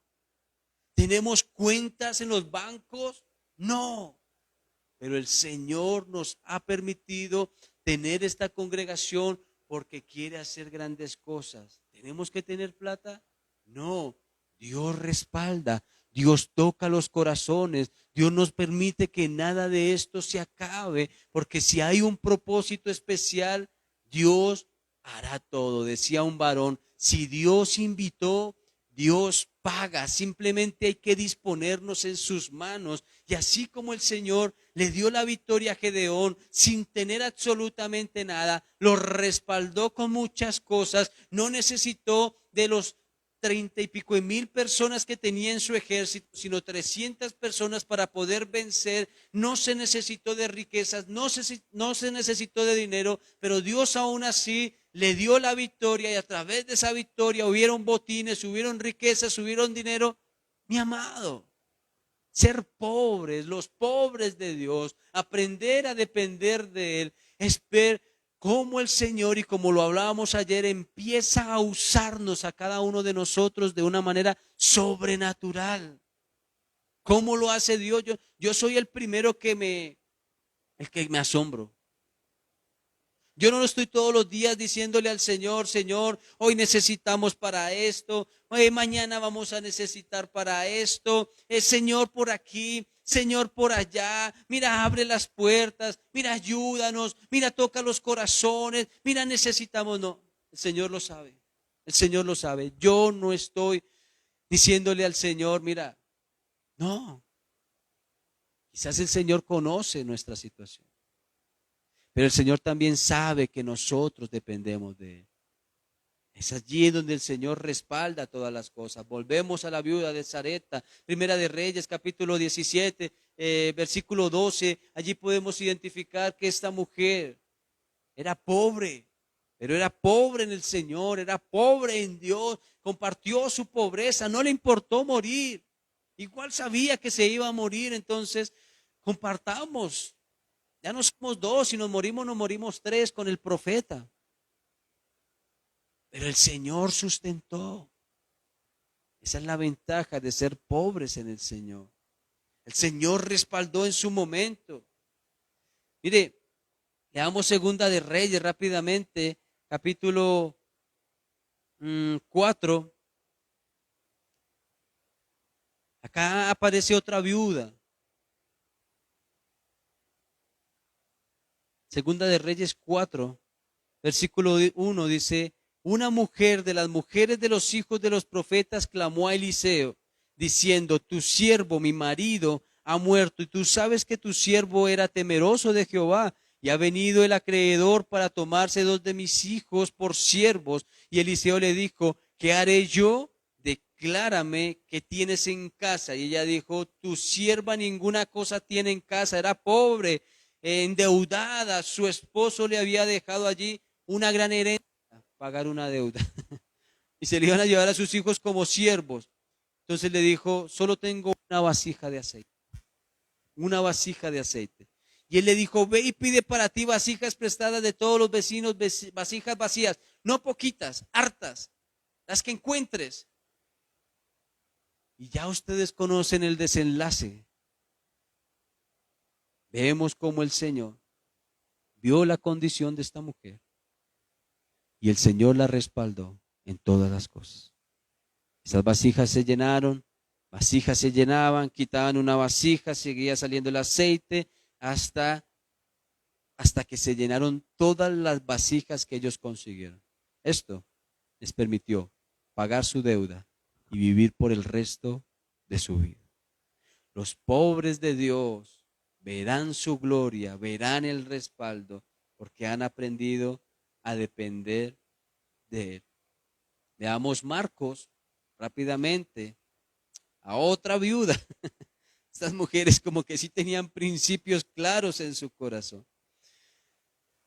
¿Tenemos cuentas en los bancos? No. Pero el Señor nos ha permitido tener esta congregación porque quiere hacer grandes cosas. ¿Tenemos que tener plata? No. Dios respalda, Dios toca los corazones, Dios nos permite que nada de esto se acabe, porque si hay un propósito especial, Dios hará todo. Decía un varón, si Dios invitó, Dios paga, simplemente hay que disponernos en sus manos. Y así como el Señor le dio la victoria a Gedeón sin tener absolutamente nada, lo respaldó con muchas cosas, no necesitó de los 30 y pico de mil personas que tenía en su ejército, sino 300 personas para poder vencer. No se necesitó de riquezas, no se necesitó de dinero, pero Dios aún así le dio la victoria, y a través de esa victoria hubieron botines, hubieron riquezas, hubieron dinero. Mi amado, ser pobres, los pobres de Dios, aprender a depender de Él, es ver cómo el Señor, y como lo hablábamos ayer, empieza a usarnos a cada uno de nosotros de una manera sobrenatural. ¿Cómo lo hace Dios? Yo soy el primero el que me asombro. Yo no lo estoy todos los días diciéndole al Señor, Señor, hoy necesitamos para esto, hoy mañana vamos a necesitar para esto, Señor por aquí, Señor por allá, mira, abre las puertas, mira, ayúdanos, mira, toca los corazones, mira, necesitamos. No, el Señor lo sabe, el Señor lo sabe. Yo no estoy diciéndole al Señor, mira, no, quizás el Señor conoce nuestra situación. Pero el Señor también sabe que nosotros dependemos de Él. Es allí donde el Señor respalda todas las cosas. Volvemos a la viuda de Sarepta, Primera de Reyes, capítulo 17, versículo 12. Allí podemos identificar que esta mujer era pobre, pero era pobre en el Señor, era pobre en Dios. Compartió su pobreza, no le importó morir. Igual sabía que se iba a morir, entonces compartamos. Ya no somos dos, si nos morimos tres con el profeta. Pero el Señor sustentó. Esa es la ventaja de ser pobres en el Señor. El Señor respaldó en su momento. Mire, leamos Segunda de Reyes rápidamente, capítulo 4. Acá aparece otra viuda. Segunda de Reyes 4, versículo 1 dice, una mujer de las mujeres de los hijos de los profetas clamó a Eliseo, diciendo, tu siervo, mi marido, ha muerto, y tú sabes que tu siervo era temeroso de Jehová, y ha venido el acreedor para tomarse 2 de mis hijos por siervos. Y Eliseo le dijo, ¿qué haré yo? Declárame qué tienes en casa. Y ella dijo, tu sierva ninguna cosa tiene en casa, era pobre, endeudada, su esposo le había dejado allí una gran herencia, pagar una deuda, y se le iban a llevar a sus hijos como siervos. Entonces le dijo, solo tengo una vasija de aceite, una vasija de aceite. Y él le dijo, ve y pide para ti vasijas prestadas de todos los vecinos, vasijas vacías, no poquitas, hartas, las que encuentres. Y ya ustedes conocen el desenlace. Vemos cómo el Señor vio la condición de esta mujer y el Señor la respaldó en todas las cosas. Esas vasijas se llenaron, vasijas se llenaban, quitaban una vasija, seguía saliendo el aceite hasta que se llenaron todas las vasijas que ellos consiguieron. Esto les permitió pagar su deuda y vivir por el resto de su vida. Los pobres de Dios verán su gloria, verán el respaldo, porque han aprendido a depender de Él. Veamos Marcos rápidamente, a otra viuda. Estas mujeres como que sí tenían principios claros en su corazón.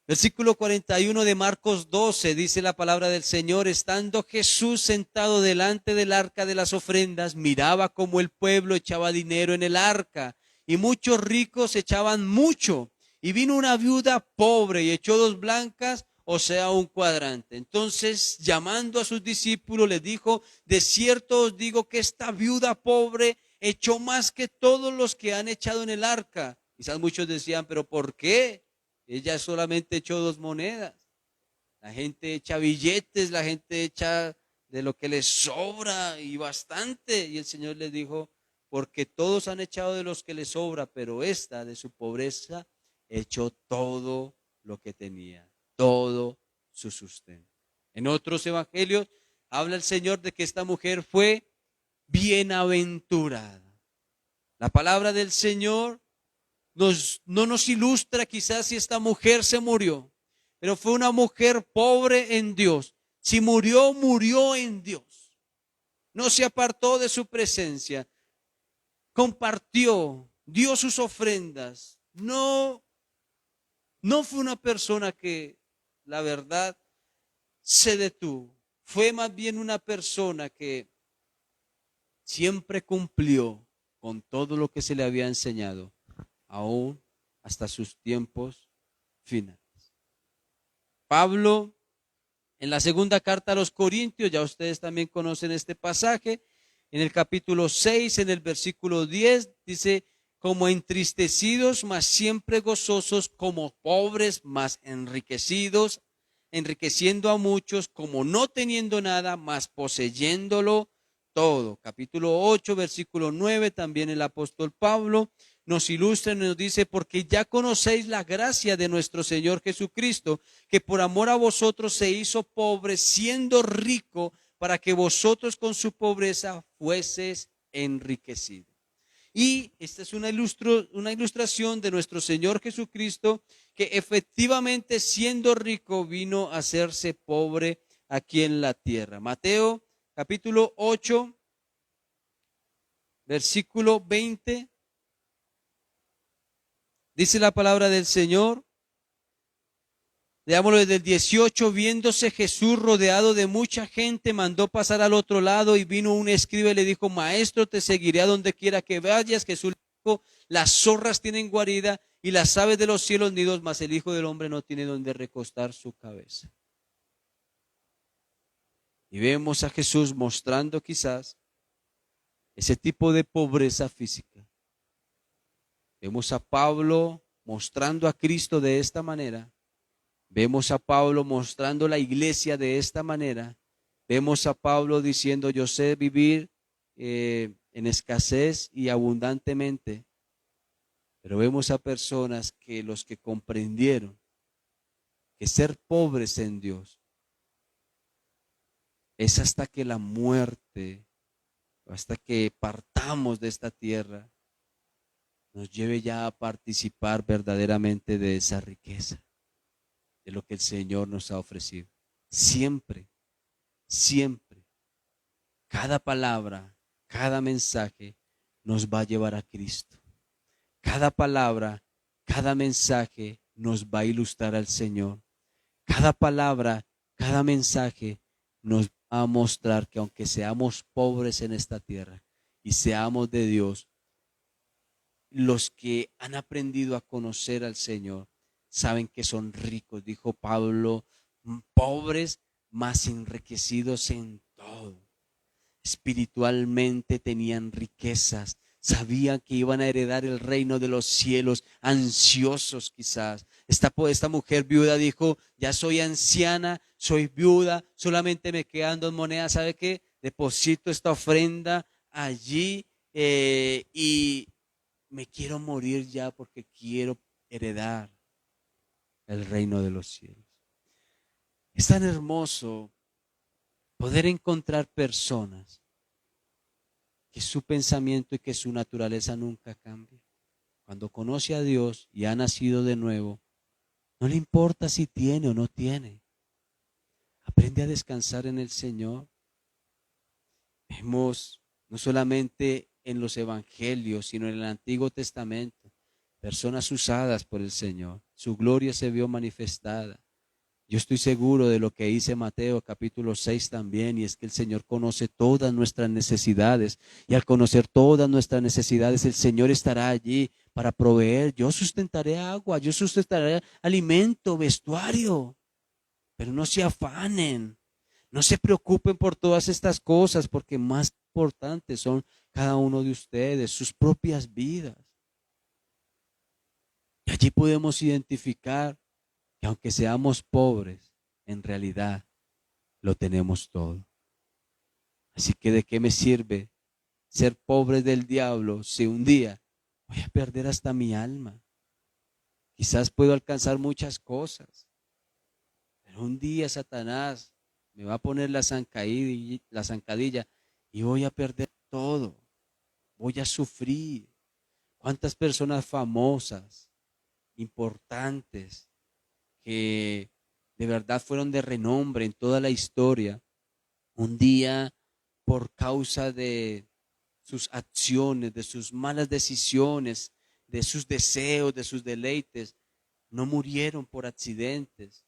Versículo 41 de Marcos 12, dice la palabra del Señor, estando Jesús sentado delante del arca de las ofrendas, miraba cómo el pueblo echaba dinero en el arca, y muchos ricos echaban mucho. Y vino una viuda pobre y echó 2 blancas o sea un cuadrante. Entonces, llamando a sus discípulos, les dijo: de cierto os digo que esta viuda pobre echó más que todos los que han echado en el arca. Quizás muchos decían: pero ¿por qué? Ella solamente echó 2 monedas. La gente echa billetes, la gente echa de lo que les sobra y bastante. Y el Señor les dijo: porque todos han echado de los que les sobra, pero esta de su pobreza echó todo lo que tenía, todo su sustento. En otros evangelios habla el Señor de que esta mujer fue bienaventurada. La palabra del Señor no nos ilustra quizás si esta mujer se murió, pero fue una mujer pobre en Dios. Si murió, murió en Dios. No se apartó de su presencia. Compartió, dio sus ofrendas. No fue una persona que, la verdad, se detuvo. Fue más bien una persona que siempre cumplió con todo lo que se le había enseñado, aún hasta sus tiempos finales. Pablo, en la segunda carta a los Corintios, ya ustedes también conocen este pasaje, en el capítulo 6, en el versículo 10, dice: como entristecidos, mas siempre gozosos, como pobres, mas enriquecidos, enriqueciendo a muchos, como no teniendo nada, mas poseyéndolo todo. Capítulo 8, versículo 9, también el apóstol Pablo nos ilustra y nos dice: porque ya conocéis la gracia de nuestro Señor Jesucristo, que por amor a vosotros se hizo pobre, siendo rico, para que vosotros con su pobreza fueses enriquecidos. Y esta es una ilustración de nuestro Señor Jesucristo, que efectivamente, siendo rico, vino a hacerse pobre aquí en la tierra. Mateo capítulo 8, versículo 20. Dice la palabra del Señor. Leámoslo desde el 18. Viéndose Jesús rodeado de mucha gente, mandó pasar al otro lado, y vino un escriba y le dijo: maestro, te seguiré a donde quiera que vayas. Jesús le dijo: las zorras tienen guarida y las aves de los cielos nidos, mas el Hijo del Hombre no tiene donde recostar su cabeza. Y vemos a Jesús mostrando quizás ese tipo de pobreza física. Vemos a Pablo mostrando a Cristo de esta manera. Vemos a Pablo mostrando la iglesia de esta manera. Vemos a Pablo diciendo: yo sé vivir en escasez y abundantemente. Pero vemos a personas que los que comprendieron que ser pobres en Dios es hasta que la muerte, hasta que partamos de esta tierra, nos lleve ya a participar verdaderamente de esa riqueza, de lo que el Señor nos ha ofrecido. Siempre, siempre, cada palabra, cada mensaje nos va a llevar a Cristo. Cada palabra, cada mensaje nos va a ilustrar al Señor. Cada palabra, cada mensaje nos va a mostrar que aunque seamos pobres en esta tierra y seamos de Dios, los que han aprendido a conocer al Señor saben que son ricos. Dijo Pablo: pobres, mas enriquecidos en todo. Espiritualmente tenían riquezas. Sabían que iban a heredar el reino de los cielos, ansiosos quizás. Esta mujer viuda dijo: ya soy anciana, soy viuda, solamente me quedan 2 monedas. ¿Sabe qué? Deposito esta ofrenda allí y me quiero morir ya, porque quiero heredar el reino de los cielos. Es tan hermoso poder encontrar personas que su pensamiento y que su naturaleza nunca cambia. Cuando conoce a Dios y ha nacido de nuevo, no le importa si tiene o no tiene. Aprende a descansar en el Señor. Vemos no solamente en los evangelios, sino en el Antiguo Testamento, personas usadas por el Señor. Su gloria se vio manifestada. Yo estoy seguro de lo que dice Mateo capítulo 6 también, y es que el Señor conoce todas nuestras necesidades, y al conocer todas nuestras necesidades, el Señor estará allí para proveer. Yo sustentaré agua, yo sustentaré alimento, vestuario. Pero no se afanen, no se preocupen por todas estas cosas, porque más importantes son cada uno de ustedes, sus propias vidas. Y allí podemos identificar que aunque seamos pobres, en realidad lo tenemos todo. Así que ¿de qué me sirve ser pobre del diablo si un día voy a perder hasta mi alma? Quizás puedo alcanzar muchas cosas, pero un día Satanás me va a poner la zancadilla y voy a perder todo. Voy a sufrir. ¿Cuántas personas famosas, importantes, que de verdad fueron de renombre en toda la historia, un día por causa de sus acciones, de sus malas decisiones, de sus deseos, de sus deleites, no murieron por accidentes,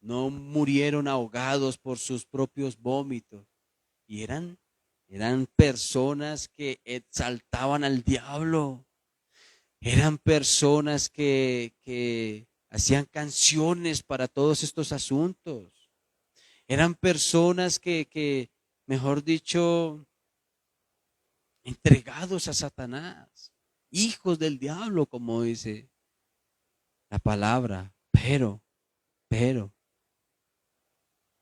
no murieron ahogados por sus propios vómitos, y eran personas que exaltaban al diablo, eran personas que hacían canciones para todos estos asuntos, eran personas mejor dicho, entregados a Satanás, hijos del diablo, como dice la palabra, pero,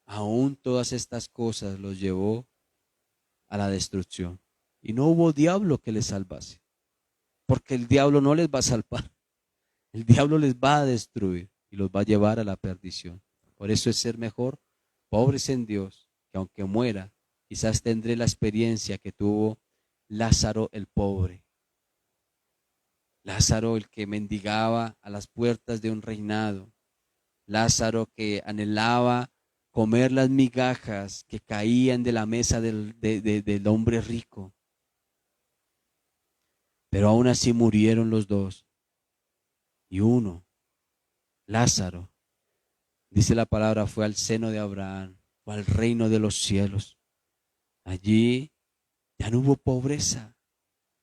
aún todas estas cosas los llevó a la destrucción. Y no hubo diablo que les salvase, porque el diablo no les va a salvar, el diablo les va a destruir y los va a llevar a la perdición. Por eso es ser mejor pobres en Dios, que aunque muera, quizás tendré la experiencia que tuvo Lázaro el pobre. Lázaro el que mendigaba a las puertas de un reinado. Lázaro que anhelaba comer las migajas que caían de la mesa del hombre rico. Pero aún así murieron los dos. Y uno, Lázaro, dice la palabra, fue al seno de Abraham, fue al reino de los cielos. Allí ya no hubo pobreza,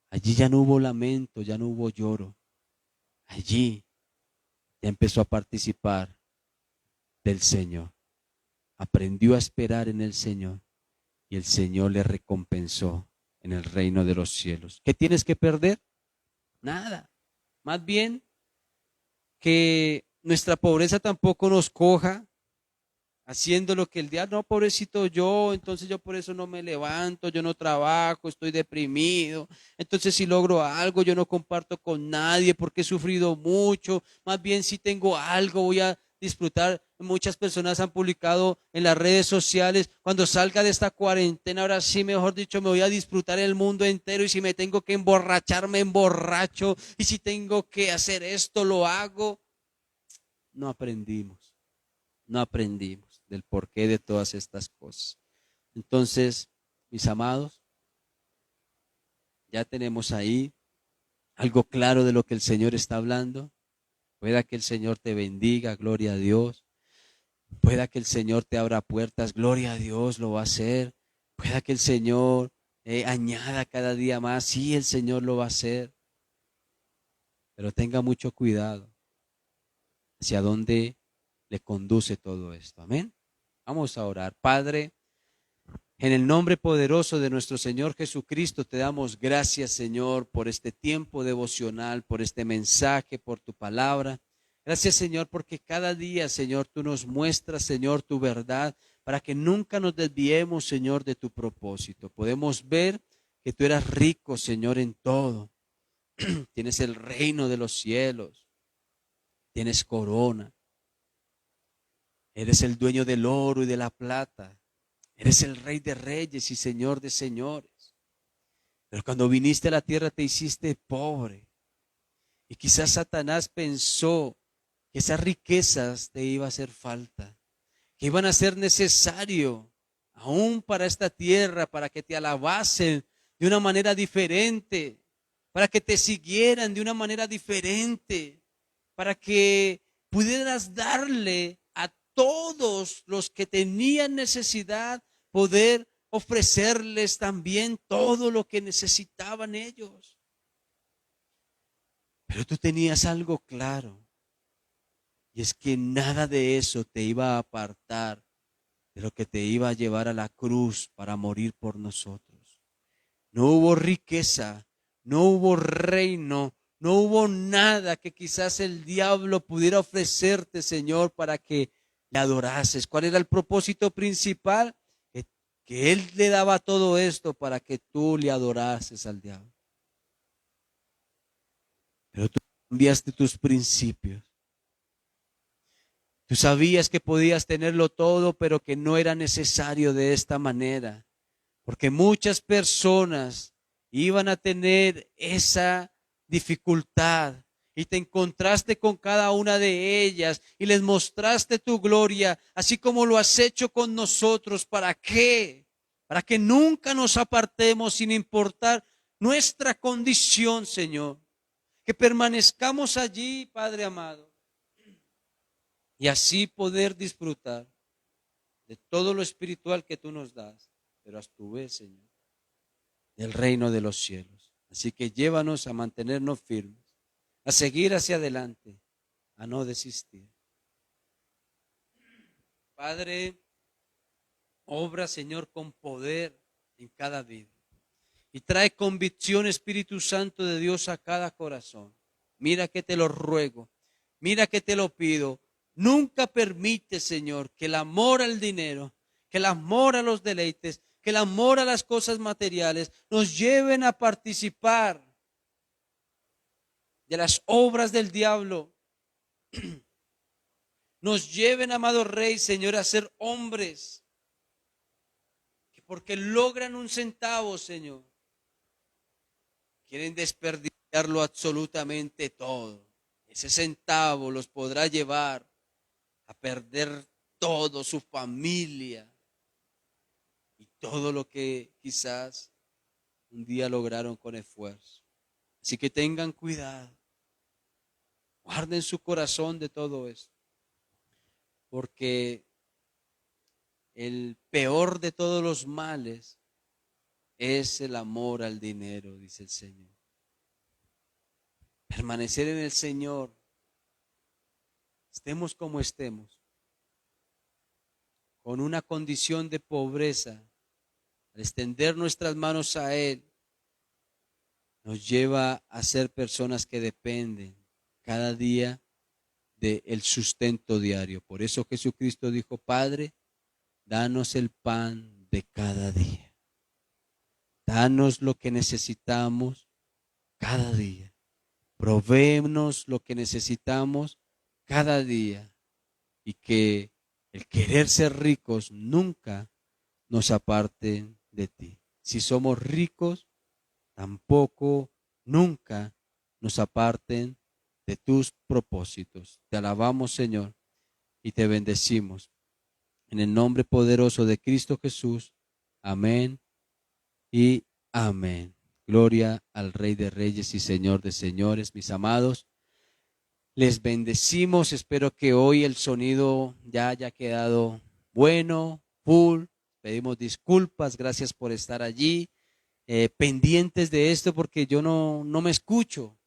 allí ya no hubo lamento, ya no hubo lloro. Allí ya empezó a participar del Señor. Aprendió a esperar en el Señor y el Señor le recompensó en el reino de los cielos. ¿Qué tienes que perder? Nada. Más bien que nuestra pobreza tampoco nos coja haciendo lo que el diablo, no, pobrecito yo, entonces yo por eso no me levanto, yo no trabajo, estoy deprimido, entonces si logro algo yo no comparto con nadie porque he sufrido mucho, más bien si tengo algo voy a disfrutar. Muchas personas han publicado en las redes sociales, cuando salga de esta cuarentena, ahora sí, mejor dicho, me voy a disfrutar el mundo entero, y si me tengo que emborrachar, me emborracho, y si tengo que hacer esto, lo hago. No aprendimos, no aprendimos del porqué de todas estas cosas. Entonces, mis amados, ya tenemos ahí algo claro de lo que el Señor está hablando. Pueda que el Señor te bendiga, gloria a Dios. Pueda que el Señor te abra puertas, gloria a Dios, lo va a hacer. Pueda que el Señor añada cada día más, sí, el Señor lo va a hacer. Pero tenga mucho cuidado hacia dónde le conduce todo esto. Amén. Vamos a orar. Padre, en el nombre poderoso de nuestro Señor Jesucristo, te damos gracias, Señor, por este tiempo devocional, por este mensaje, por tu palabra. Gracias, Señor, porque cada día, Señor, tú nos muestras, Señor, tu verdad, para que nunca nos desviemos, Señor, de tu propósito. Podemos ver que tú eras rico, Señor, en todo. Tienes el reino de los cielos, tienes corona, eres el dueño del oro y de la plata. Eres el Rey de reyes y Señor de señores. Pero cuando viniste a la tierra te hiciste pobre. Y quizás Satanás pensó que esas riquezas te iban a hacer falta, que iban a ser necesario aún para esta tierra, para que te alabasen de una manera diferente, para que te siguieran de una manera diferente, para que pudieras darle a todos los que tenían necesidad, poder ofrecerles también todo lo que necesitaban ellos. Pero tú tenías algo claro, Y es que nada de eso te iba a apartar de lo que te iba a llevar a la cruz para morir por nosotros. No hubo riqueza, no hubo reino, no hubo nada que quizás el diablo pudiera ofrecerte, Señor, para que le adorases. ¿Cuál era el propósito principal? Que Él le daba todo esto para que tú le adorases al diablo. Pero tú cambiaste tus principios. Tú sabías que podías tenerlo todo, pero que no era necesario de esta manera. Porque muchas personas iban a tener esa dificultad y te encontraste con cada una de ellas y les mostraste tu gloria, así como lo has hecho con nosotros. ¿Para qué? Para que nunca nos apartemos sin importar nuestra condición, Señor. Que permanezcamos allí, Padre amado, y así poder disfrutar de todo lo espiritual que tú nos das, pero a tu vez, Señor, del reino de los cielos. Así que llévanos a mantenernos firmes, a seguir hacia adelante, a no desistir. Padre, obra, Señor, con poder en cada vida y trae convicción, Espíritu Santo de Dios, a cada corazón. Mira que te lo ruego, mira que te lo pido. Nunca permite, Señor, que el amor al dinero, que el amor a los deleites, que el amor a las cosas materiales nos lleven a participar de las obras del diablo. Nos lleven, amado Rey, Señor, a ser hombres que porque logran un centavo, Señor, quieren desperdiciarlo absolutamente todo. Ese centavo los podrá llevar a perder todo, su familia y todo lo que quizás un día lograron con esfuerzo. Así que tengan cuidado, guarden su corazón de todo esto, porque el peor de todos los males es el amor al dinero, dice el Señor. Permanecer en el Señor, estemos como estemos, con una condición de pobreza, al extender nuestras manos a Él, nos lleva a ser personas que dependen cada día del sustento diario. Por eso Jesucristo dijo: Padre, danos el pan de cada día. Danos lo que necesitamos cada día. Provéenos lo que necesitamos cada día. Y que el querer ser ricos nunca nos aparte de ti. Si somos ricos, tampoco nunca nos aparten de tus propósitos. Te alabamos, Señor, y te bendecimos. En el nombre poderoso de Cristo Jesús. Amén y amén. Gloria al Rey de Reyes y Señor de Señores, mis amados. Les bendecimos. Espero que hoy el sonido ya haya quedado bueno, full. Pedimos disculpas. Gracias por estar allí, pendientes de esto, porque yo no me escucho.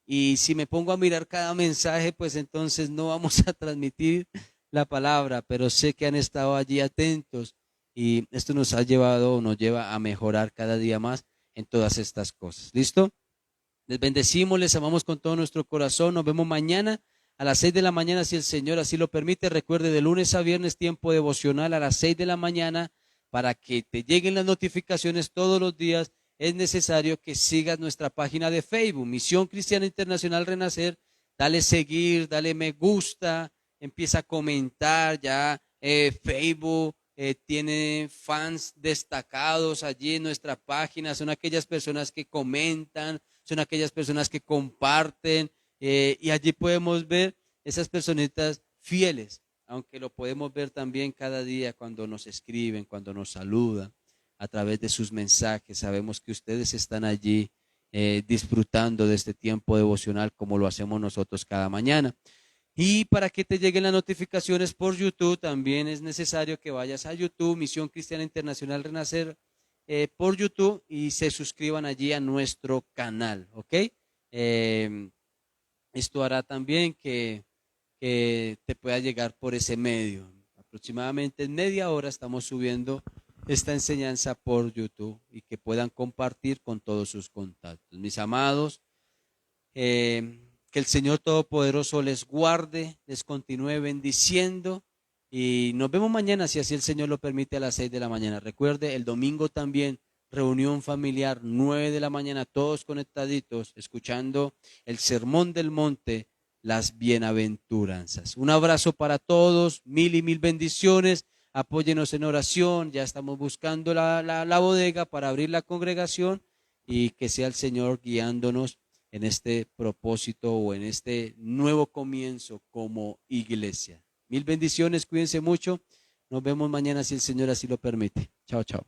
Y si me pongo a mirar cada mensaje, pues entonces no vamos a transmitir la palabra, pero sé que han estado allí atentos y esto nos ha llevado, nos lleva a mejorar cada día más en todas estas cosas. ¿Listo? Les bendecimos, les amamos con todo nuestro corazón. Nos vemos mañana a las 6 de la mañana, si el Señor así lo permite. Recuerde, de lunes a viernes, tiempo devocional a las 6 de la mañana, para que te lleguen las notificaciones todos los días. Es necesario que sigas nuestra página de Facebook, Misión Cristiana Internacional Renacer. Dale seguir, dale me gusta, empieza a comentar ya. Facebook tiene fans destacados allí en nuestra página. Son aquellas personas que comentan, son aquellas personas que comparten, y allí podemos ver esas personitas fieles, aunque lo podemos ver también cada día cuando nos escriben, cuando nos saludan a través de sus mensajes. Sabemos que ustedes están allí disfrutando de este tiempo devocional como lo hacemos nosotros cada mañana. Y para que te lleguen las notificaciones por YouTube, también es necesario que vayas a YouTube, Misión Cristiana Internacional Renacer, por YouTube, y se suscriban allí a nuestro canal, ¿ok? Esto hará también que que te pueda llegar por ese medio. Aproximadamente en media hora estamos subiendo esta enseñanza por YouTube y que puedan compartir con todos sus contactos. Mis amados, que el Señor Todopoderoso les guarde, les continúe bendiciendo y nos vemos mañana, si así el Señor lo permite, a las 6 de la mañana. Recuerde, el domingo también, reunión familiar, 9 de la mañana, todos conectaditos, escuchando el Sermón del Monte, las bienaventuranzas. Un abrazo para todos, mil y mil bendiciones. Apóyenos en oración, ya estamos buscando la bodega para abrir la congregación y que sea el Señor guiándonos en este propósito o en este nuevo comienzo como iglesia. Mil bendiciones, cuídense mucho. Nos vemos mañana si el Señor así lo permite. Chao, chao.